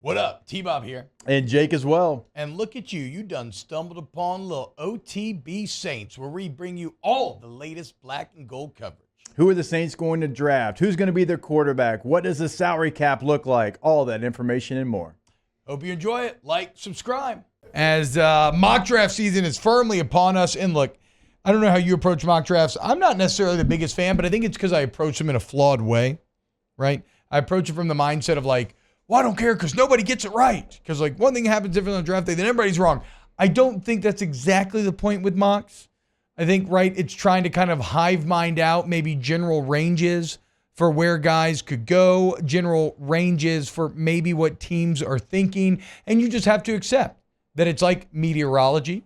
What up? T-Bob here. And Jake as well. And look at you. You done stumbled upon little OTB Saints, where we bring you all the latest black and gold coverage. Who are the Saints going to draft? Who's going to be their quarterback? What does the salary cap look like? All that information and more. Hope you enjoy it. Like, subscribe. As mock draft season is firmly upon us. And look, I don't know how you approach mock drafts. I'm not necessarily the biggest fan, but I think it's because I approach them in a flawed way, right? I approach it from the mindset of like, well, I don't care because nobody gets it right. Because like one thing happens different on draft day, then everybody's wrong. I don't think that's exactly the point with mocks. I think, right, it's trying to kind of hive mind out maybe general ranges for where guys could go, general ranges for maybe what teams are thinking. And you just have to accept that it's like meteorology.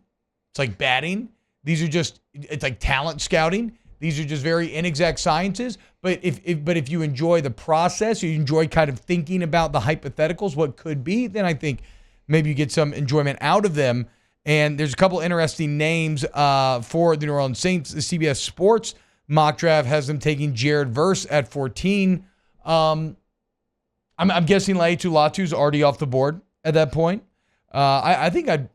It's like batting. It's like talent scouting. These are just very inexact sciences. But if you enjoy the process, you enjoy kind of thinking about the hypotheticals, what could be, then I think maybe you get some enjoyment out of them. And there's a couple interesting names for the New Orleans Saints. The CBS Sports mock draft has them taking Jared Verse at 14. I'm guessing Laiatu Latu's already off the board at that point. I think I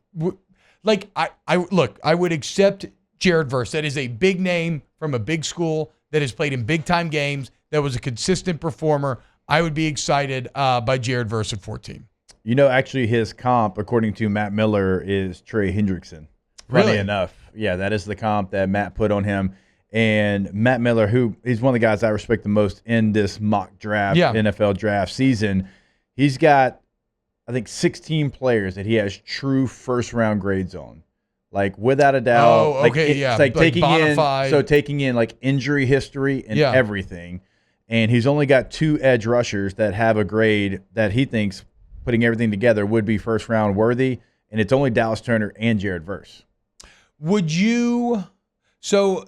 would accept Jared Verse. That is a big name from a big school that has played in big-time games, that was a consistent performer. I would be excited by Jared Verse at 14. You know, actually his comp, according to Matt Miller, is Trey Hendrickson. Funny Really? enough. Yeah, that is the comp that Matt put on him. And Matt Miller, he's one of the guys I respect the most in this mock draft, NFL draft season, he's got, I think, 16 players that he has true first-round grades on. Like, without a doubt. Oh, okay, It's like taking in like injury history and Yeah. everything. And he's only got 2 edge rushers that have a grade that he thinks, putting everything together, would be first-round worthy. And it's only Dallas Turner and Jared Verse. So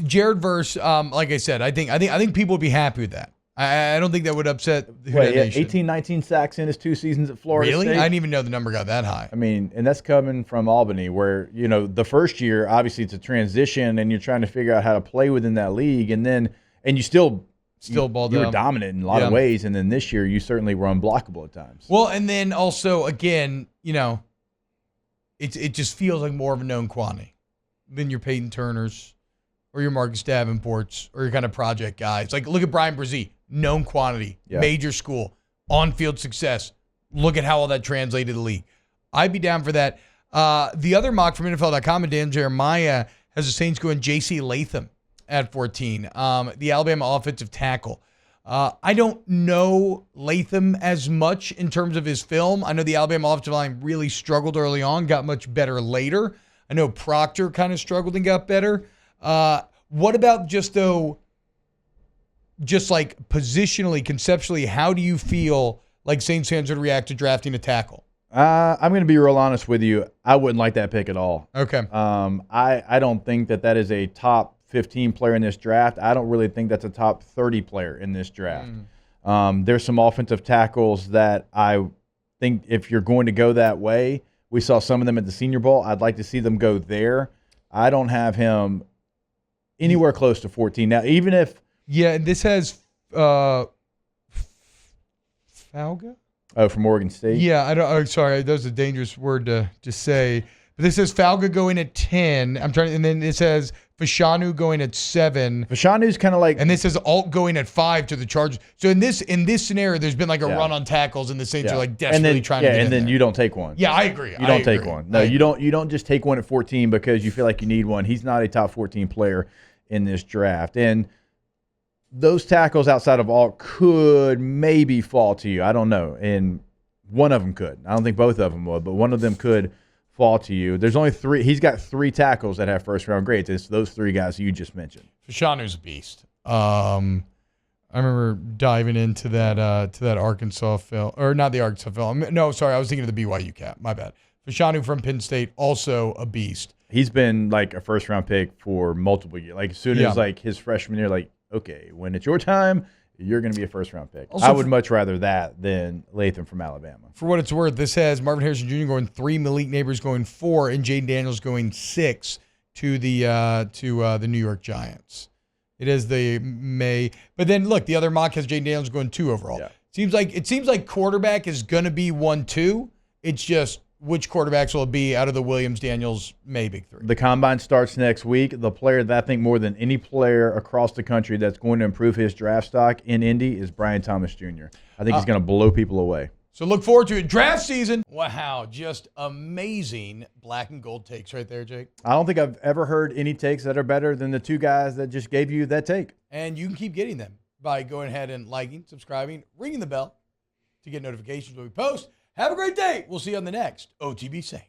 Jared Verse, like I said, I think people would be happy with that. I don't think that would upset the nation. 18, 19 sacks in his 2 seasons at Florida Really? State. I didn't even know the number got that high. I mean, and that's coming from Albany, where, you know, the first year, obviously it's a transition and you're trying to figure out how to play within that league. And you still balled you were up. dominant in a lot of ways. And then this year, you certainly were unblockable at times. Well, and then also, again, you know, it just feels like more of a known quantity than your Peyton Turners or your Marcus Davenports or your kind of project guys. Like, look at Brian Brzee, known quantity, major school, on-field success. Look at how all that translated to the league. I'd be down for that. The other mock from NFL.com, and Dan Jeremiah has the Saints going J.C. Latham at 14, the Alabama offensive tackle. I don't know Latham as much in terms of his film. I know the Alabama offensive line really struggled early on, got much better later. I know Proctor kind of struggled and got better. What about just like positionally, conceptually, how do you feel like Saints fans would react to drafting a tackle? I'm going to be real honest with you. I wouldn't like that pick at all. Okay. I don't think that is a top 15 player in this draft. I don't really think that's a top 30 player in this draft. There's some offensive tackles that I think if you're going to go that way, we saw some of them at the Senior Bowl. I'd like to see them go there. I don't have him anywhere close to 14. Now, even if... Yeah, and this has Falga? Oh, from Oregon State? Yeah, sorry, that was a dangerous word to say. But this says Falga going at 10. And then it says Fashanu going at 7. Fashanu's kind of like... And this says Alt going at 5 to the Chargers. So in this scenario, there's been like a run on tackles, and the Saints are like desperately trying to get in there. You don't take one. Yeah, I agree. You don't take one. No, you don't just take one at 14 because you feel like you need one. He's not a top 14 player in this draft. And those tackles outside of Alt could maybe fall to you. I don't know. And one of them could. I don't think both of them would, but one of them could fall to you. There's only 3. He's got 3 tackles that have first-round grades. It's those 3 guys you just mentioned. Fashanu's a beast. I remember diving into that Arkansas film, or not the Arkansas film. No, sorry, I was thinking of the BYU cap. My bad. Fashanu from Penn State, also a beast. He's been like a first-round pick for multiple years. Like as soon as like his freshman year, like, okay, when it's your time, you're going to be a first-round pick. Also, I would much rather that than Latham from Alabama. For what it's worth, this has Marvin Harrison Jr. going 3, Malik Neighbors going 4, and Jaden Daniels going 6 to the New York Giants. It is the May. But then, look, the other mock has Jaden Daniels going 2 overall. Yeah. It seems like quarterback is going to be 1-2. It's just which quarterbacks will it be out of the Williams, Daniels, May big three. The combine starts next week. The player that I think more than any player across the country that's going to improve his draft stock in Indy is Brian Thomas Jr. I think he's going to blow people away. So look forward to it. Draft season. Wow, just amazing black and gold takes right there, Jake. I don't think I've ever heard any takes that are better than the two guys that just gave you that take. And you can keep getting them by going ahead and liking, subscribing, ringing the bell to get notifications when we post. Have a great day. We'll see you on the next OTB Saints.